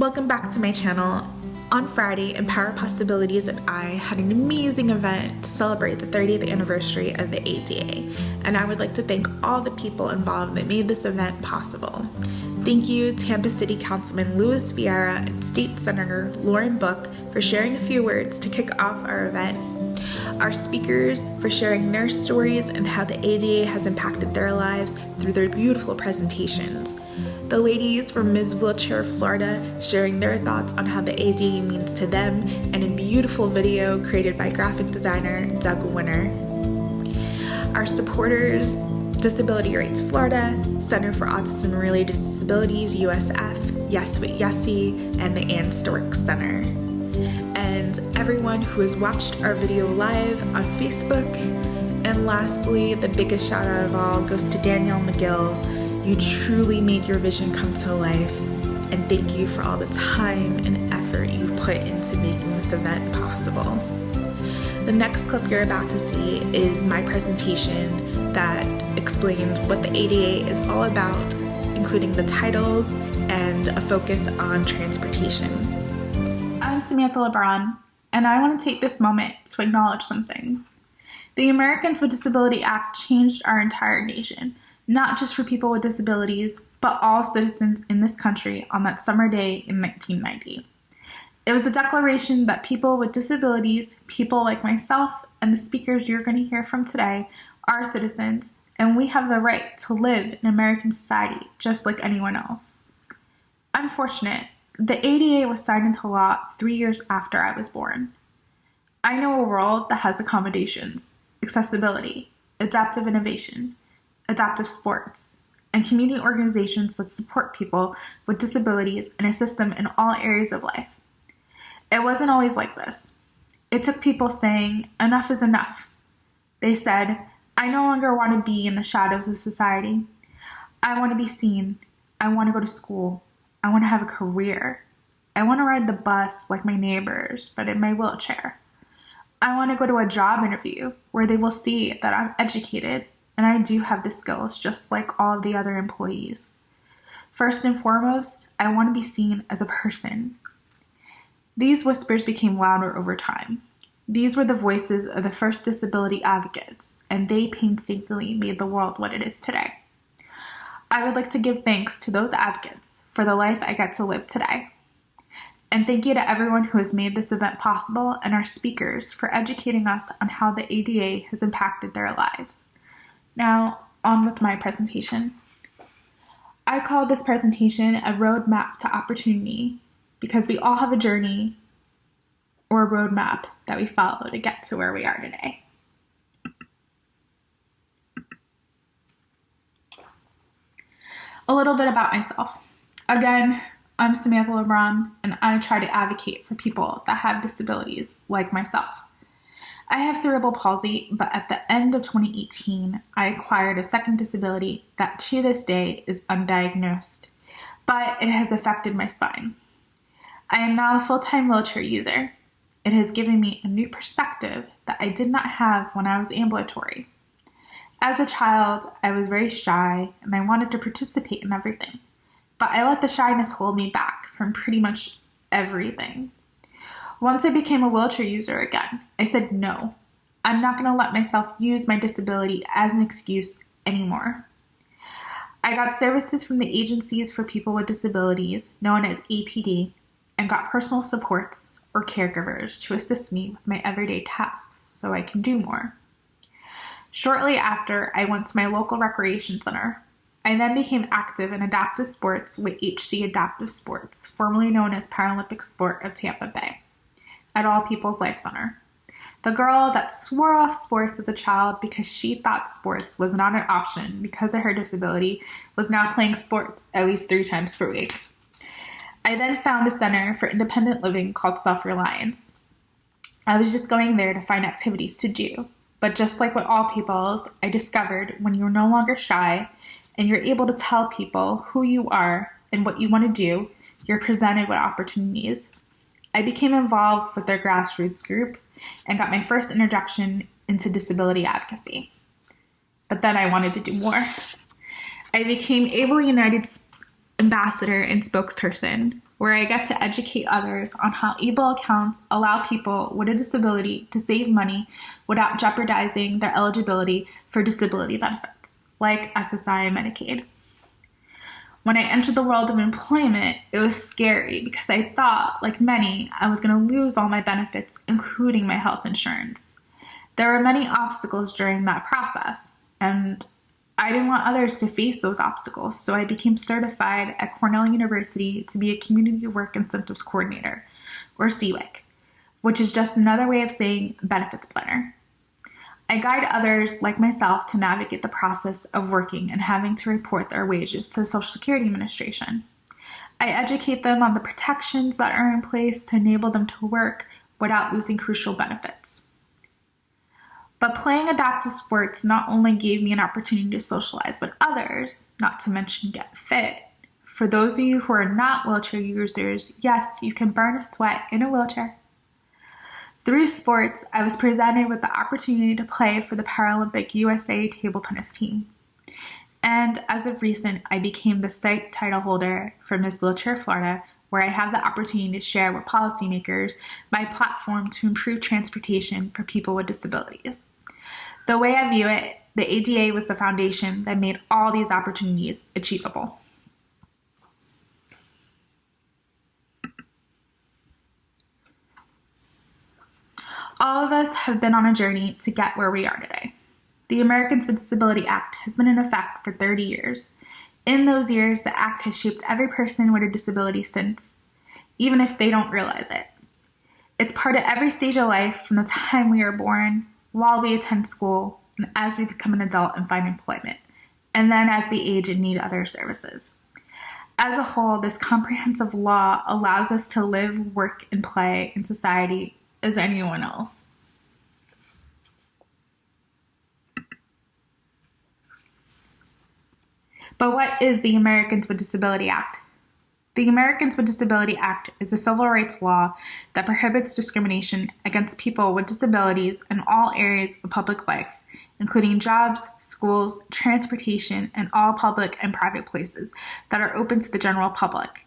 Welcome back to my channel. On Friday, Empower Possibilities and I had an amazing event to celebrate the 30th anniversary of the ADA, and I would like to thank all the people involved that made this event possible. Thank you, Tampa City Councilman Viera and State Senator Lauren Book for sharing a few words to kick off our event. Our speakers for sharing their stories and how the ADA has impacted their lives through their beautiful presentations. The ladies from Ms. Wheelchair Florida sharing their thoughts on how the ADA means to them, and a beautiful video created by graphic designer Doug Winner. Our supporters, Disability Rights Florida, Center for Autism and Related Disabilities USF, Yes with Yessie, and the Ann Stork Center. And everyone who has watched our video live on Facebook. And lastly, the biggest shout out of all goes to Danielle McGill. You truly made your vision come to life, and thank you for all the time and effort you put into making this event possible. The next clip you're about to see is my presentation that explains what the ADA is all about, including the titles and a focus on transportation. I'm Samantha LeBron, and I want to take this moment to acknowledge some things. The Americans with Disability Act changed our entire nation, not just for people with disabilities, but all citizens in this country on that summer day in 1990. It was a declaration that people with disabilities, people like myself, and the speakers you're going to hear from today are citizens, and we have the right to live in American society just like anyone else. I'm fortunate. The ADA was signed into law 3 years after I was born. I know a world that has accommodations, accessibility, adaptive innovation, adaptive sports, and community organizations that support people with disabilities and assist them in all areas of life. It wasn't always like this. It took people saying, enough is enough. They said, I no longer want to be in the shadows of society. I want to be seen. I want to go to school. I want to have a career. I want to ride the bus like my neighbors, but in my wheelchair. I want to go to a job interview where they will see that I'm educated and I do have the skills just like all of the other employees. First and foremost, I want to be seen as a person. These whispers became louder over time. These were the voices of the first disability advocates, and they painstakingly made the world what it is today. I would like to give thanks to those advocates for the life I get to live today. And thank you to everyone who has made this event possible and our speakers for educating us on how the ADA has impacted their lives. Now, on with my presentation. I call this presentation a roadmap to opportunity because we all have a journey or a roadmap that we follow to get to where we are today. A little bit about myself. Again, I'm Samantha LeBron, and I try to advocate for people that have disabilities like myself. I have cerebral palsy, but at the end of 2018, I acquired a second disability that to this day is undiagnosed, but it has affected my spine. I am now a full-time wheelchair user. It has given me a new perspective that I did not have when I was ambulatory. As a child, I was very shy and I wanted to participate in everything, but I let the shyness hold me back from pretty much everything. Once I became a wheelchair user again, I said no. I'm not going to let myself use my disability as an excuse anymore. I got services from the Agencies for People with Disabilities, known as APD, and got personal supports or caregivers to assist me with my everyday tasks so I can do more. Shortly after, I went to my local recreation center. I then became active in adaptive sports with HC Adaptive Sports, formerly known as Paralympic Sport of Tampa Bay, at All People's Life Center. The girl that swore off sports as a child because she thought sports was not an option because of her disability was now playing sports at least 3 times per week. I then found a center for independent living called Self-Reliance. I was just going there to find activities to do, but just like with all peoples, I discovered when you're no longer shy and you're able to tell people who you are and what you want to do, you're presented with opportunities. I became involved with their grassroots group and got my first introduction into disability advocacy. But then I wanted to do more. I became Able United's ambassador and spokesperson where I get to educate others on how able accounts allow people with a disability to save money without jeopardizing their eligibility for disability benefits, like SSI and Medicaid. When I entered the world of employment, it was scary because I thought, like many, I was going to lose all my benefits, including my health insurance. There were many obstacles during that process, and I didn't want others to face those obstacles, so I became certified at Cornell University to be a Community Work Incentives Coordinator, or CWIC, which is just another way of saying benefits planner. I guide others like myself to navigate the process of working and having to report their wages to the Social Security Administration. I educate them on the protections that are in place to enable them to work without losing crucial benefits. But playing adaptive sports not only gave me an opportunity to socialize with others, not to mention get fit. For those of you who are not wheelchair users, yes, you can burn a sweat in a wheelchair. Through sports, I was presented with the opportunity to play for the Paralympic USA table tennis team. And as of recent, I became the state title holder for Miss Wheelchair Florida, where I have the opportunity to share with policymakers my platform to improve transportation for people with disabilities. The way I view it, the ADA was the foundation that made all these opportunities achievable. All of us have been on a journey to get where we are today. The Americans with Disability Act has been in effect for 30 years. In those years, the Act has shaped every person with a disability since, even if they don't realize it. It's part of every stage of life from the time we are born, while we attend school, and as we become an adult and find employment, and then as we age and need other services. As a whole, this comprehensive law allows us to live, work, and play in society as anyone else. But what is the Americans with Disability Act? The Americans with Disability Act is a civil rights law that prohibits discrimination against people with disabilities in all areas of public life, including jobs, schools, transportation, and all public and private places that are open to the general public.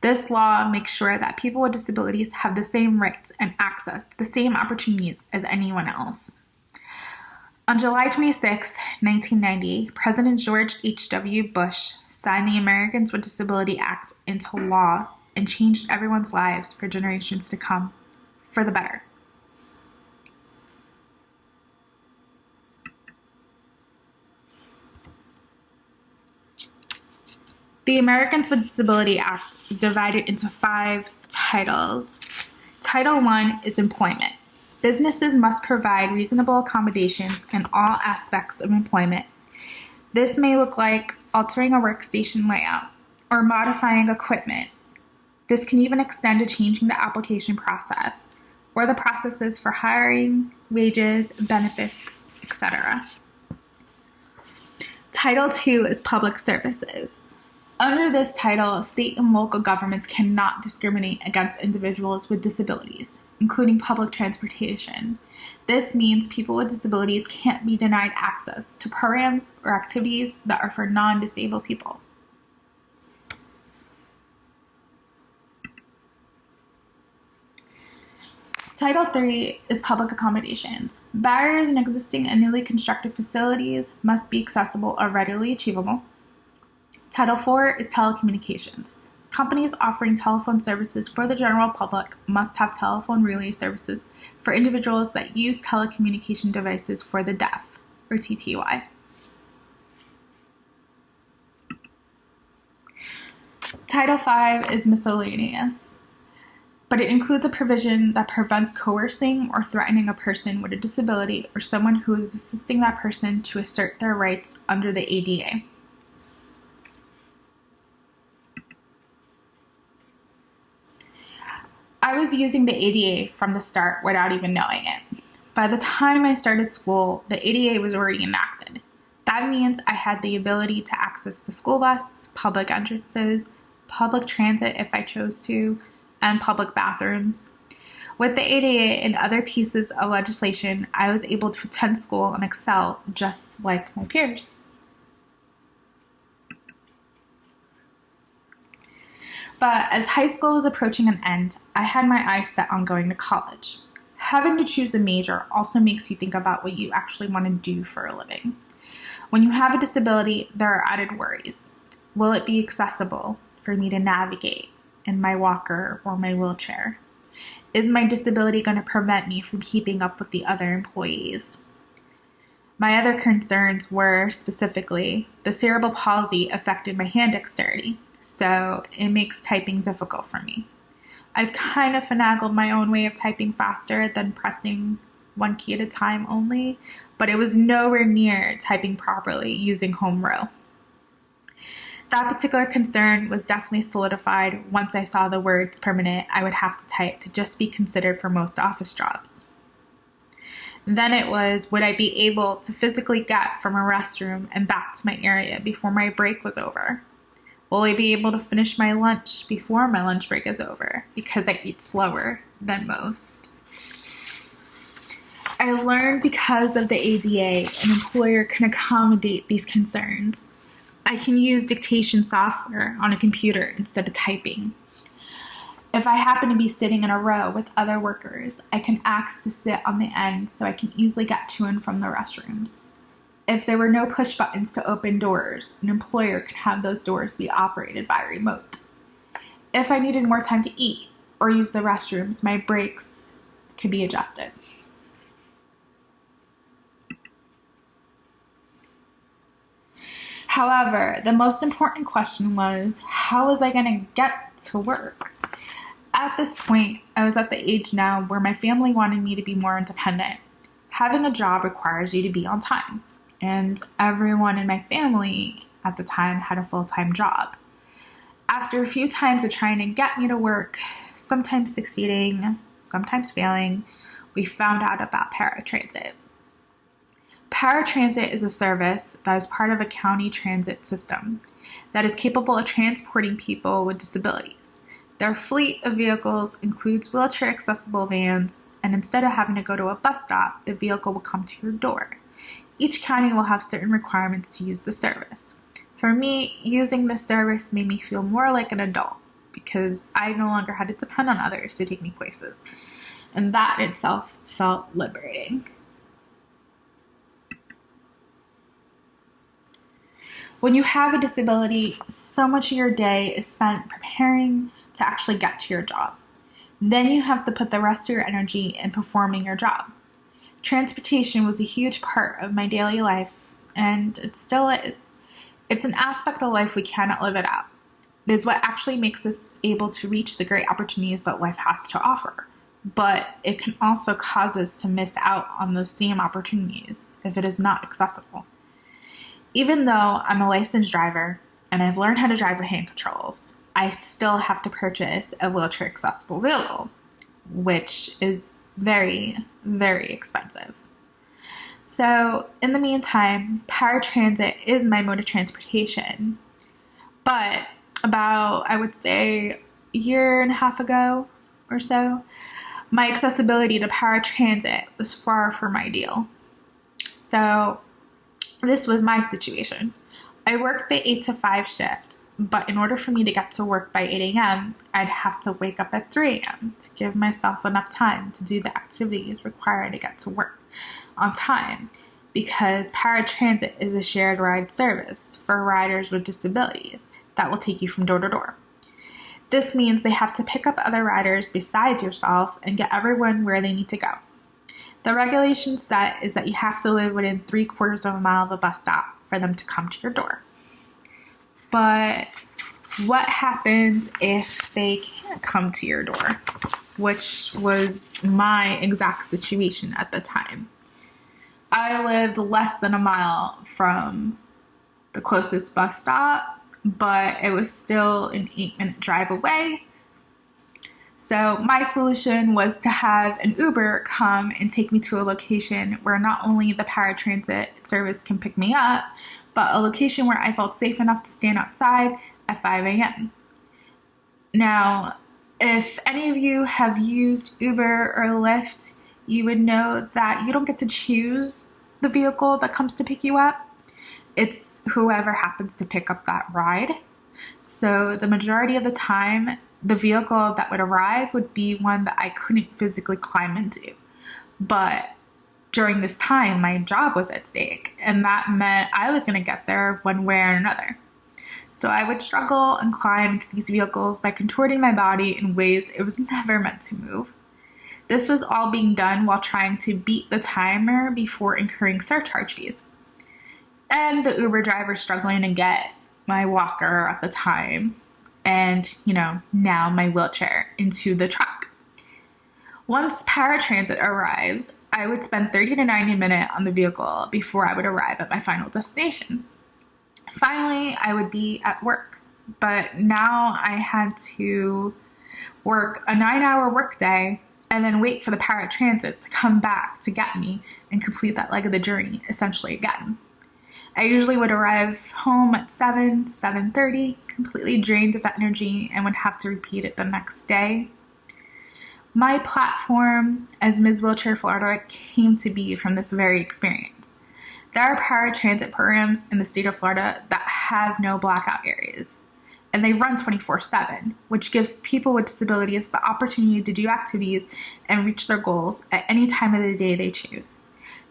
This law makes sure that people with disabilities have the same rights and access to the same opportunities as anyone else. On July 26, 1990, President George H.W. Bush signed the Americans with Disability Act into law and changed everyone's lives for generations to come, for the better. The Americans with Disability Act is divided into 5 titles. Title I is employment. Businesses must provide reasonable accommodations in all aspects of employment. This may look like altering a workstation layout or modifying equipment. This can even extend to changing the application process or the processes for hiring, wages, benefits, etc. Title II is public services. Under this title, state and local governments cannot discriminate against individuals with disabilities, including public transportation. This means people with disabilities can't be denied access to programs or activities that are for non-disabled people. Title III is public accommodations. Barriers in existing and newly constructed facilities must be accessible or readily achievable. Title IV is telecommunications. Companies offering telephone services for the general public must have telephone relay services for individuals that use telecommunication devices for the deaf, or TTY. Title V is miscellaneous, but it includes a provision that prevents coercing or threatening a person with a disability or someone who is assisting that person to assert their rights under the ADA. I was using the ADA from the start without even knowing it. By the time I started school, the ADA was already enacted. That means I had the ability to access the school bus, public entrances, public transit if I chose to, and public bathrooms. With the ADA and other pieces of legislation, I was able to attend school and excel just like my peers. But as high school was approaching an end, I had my eyes set on going to college. Having to choose a major also makes you think about what you actually want to do for a living. When you have a disability, there are added worries. Will it be accessible for me to navigate in my walker or my wheelchair? Is my disability going to prevent me from keeping up with the other employees? My other concerns were specifically the cerebral palsy affected my hand dexterity, so it makes typing difficult for me. I've kind of finagled my own way of typing faster than pressing one key at a time only, but it was nowhere near typing properly using home row. That particular concern was definitely solidified once I saw the words per minute I would have to type to just be considered for most office jobs. Then it was, would I be able to physically get from a restroom and back to my area before my break was over? Will I be able to finish my lunch before my lunch break is over because I eat slower than most? I learned because of the ADA, an employer can accommodate these concerns. I can use dictation software on a computer instead of typing. If I happen to be sitting in a row with other workers, I can ask to sit on the end so I can easily get to and from the restrooms. If there were no push buttons to open doors, an employer could have those doors be operated by remote. If I needed more time to eat or use the restrooms, my breaks could be adjusted. However, the most important question was, how was I going to get to work? At this point, I was at the age now where my family wanted me to be more independent. Having a job requires you to be on time, and everyone in my family at the time had a full-time job. After a few times of trying to get me to work, sometimes succeeding, sometimes failing, we found out about paratransit. Paratransit is a service that is part of a county transit system that is capable of transporting people with disabilities. Their fleet of vehicles includes wheelchair-accessible vans, and instead of having to go to a bus stop, the vehicle will come to your door. Each county will have certain requirements to use the service. For me, using this service made me feel more like an adult because I no longer had to depend on others to take me places, and that in itself felt liberating. When you have a disability, so much of your day is spent preparing to actually get to your job. Then you have to put the rest of your energy in performing your job. Transportation was a huge part of my daily life, and it still is. It's an aspect of life we cannot live without. It is what actually makes us able to reach the great opportunities that life has to offer. But it can also cause us to miss out on those same opportunities if it is not accessible. Even though I'm a licensed driver and I've learned how to drive with hand controls, I still have to purchase a wheelchair accessible vehicle, which is very, very expensive. So in the meantime, paratransit is my mode of transportation. But about, I would say, a year and a half ago or so, my accessibility to paratransit was far from ideal. So this was my situation. I worked the 8 to 5 shift, but in order for me to get to work by 8 a.m., I'd have to wake up at 3 a.m. to give myself enough time to do the activities required to get to work on time, because paratransit is a shared ride service for riders with disabilities that will take you from door to door. This means they have to pick up other riders besides yourself and get everyone where they need to go. The regulation set is that you have to live within 3/4 of a mile of a bus stop for them to come to your door. But what happens if they can't come to your door? Which was my exact situation at the time. I lived less than a mile from the closest bus stop, but it was still an 8-minute drive away. So my solution was to have an Uber come and take me to a location where not only the paratransit service can pick me up, but a location where I felt safe enough to stand outside at 5 a.m. Now, if any of you have used Uber or Lyft, you would know that you don't get to choose the vehicle that comes to pick you up. It's whoever happens to pick up that ride. So the majority of the time, the vehicle that would arrive would be one that I couldn't physically climb into. But during this time, my job was at stake, and that meant I was going to get there one way or another. So I would struggle and climb into these vehicles by contorting my body in ways it was never meant to move. This was all being done while trying to beat the timer before incurring surcharge fees. And the Uber driver struggling to get my walker at the time and, now my wheelchair into the truck. Once paratransit arrives, I would spend 30 to 90 minutes on the vehicle before I would arrive at my final destination. Finally, I would be at work, but now I had to work a 9-hour workday and then wait for the paratransit to come back to get me and complete that leg of the journey essentially again. I usually would arrive home at 7, 7:30, completely drained of energy, and would have to repeat it the next day. My platform as Ms. Wheelchair Florida came to be from this very experience. There are paratransit programs in the state of Florida that have no blackout areas, and they run 24/7, which gives people with disabilities the opportunity to do activities and reach their goals at any time of the day they choose.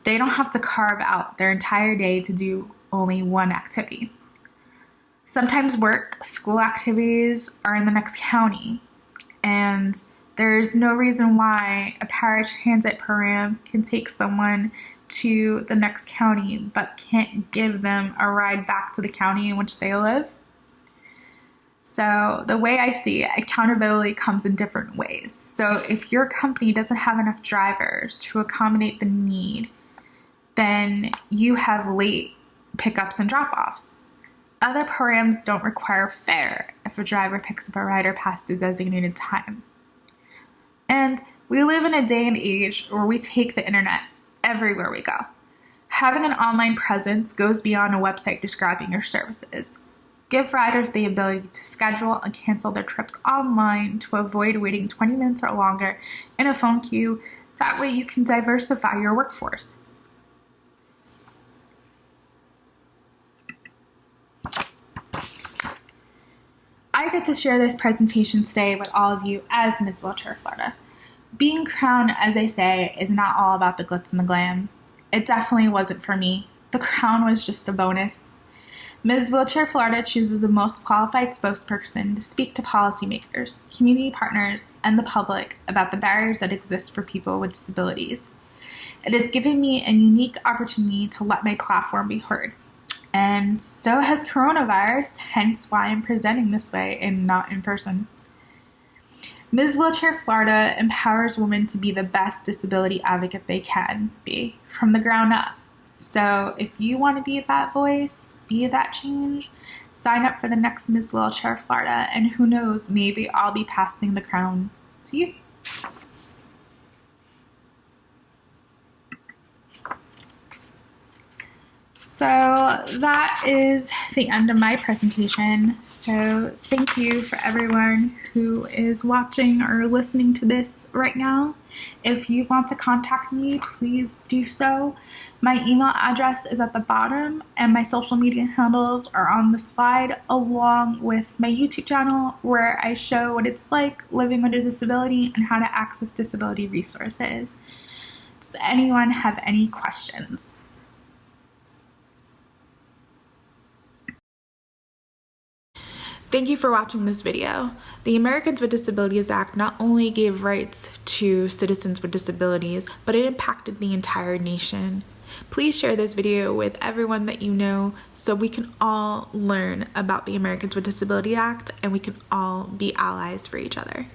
They don't have to carve out their entire day to do only one activity. Sometimes work, school activities are in the next county, and there's no reason why a paratransit program can take someone to the next county but can't give them a ride back to the county in which they live. So the way I see it, accountability comes in different ways. So if your company doesn't have enough drivers to accommodate the need, then you have late pickups and drop-offs. Other programs don't require fare if a driver picks up a rider past his designated time. And we live in a day and age where we take the internet everywhere we go. Having an online presence goes beyond a website describing your services. Give riders the ability to schedule and cancel their trips online to avoid waiting 20 minutes or longer in a phone queue. That way you can diversify your workforce. I get to share this presentation today with all of you as Ms. Wheelchair Florida. Being crowned, as they say, is not all about the glitz and the glam. It definitely wasn't for me. The crown was just a bonus. Ms. Wheelchair Florida chooses the most qualified spokesperson to speak to policymakers, community partners, and the public about the barriers that exist for people with disabilities. It has given me a unique opportunity to let my platform be heard. And so has coronavirus, hence why I'm presenting this way and not in person. Ms. Wheelchair Florida empowers women to be the best disability advocate they can be from the ground up. So if you want to be that voice, be that change, sign up for the next Ms. Wheelchair Florida, and who knows, maybe I'll be passing the crown to you. So that is the end of my presentation. So thank you for everyone who is watching or listening to this right now. If you want to contact me, please do so. My email address is at the bottom, and my social media handles are on the slide, along with my YouTube channel where I show what it's like living with a disability and how to access disability resources. Does anyone have any questions? Thank you for watching this video. The Americans with Disabilities Act not only gave rights to citizens with disabilities, but it impacted the entire nation. Please share this video with everyone that you know so we can all learn about the Americans with Disabilities Act and we can all be allies for each other.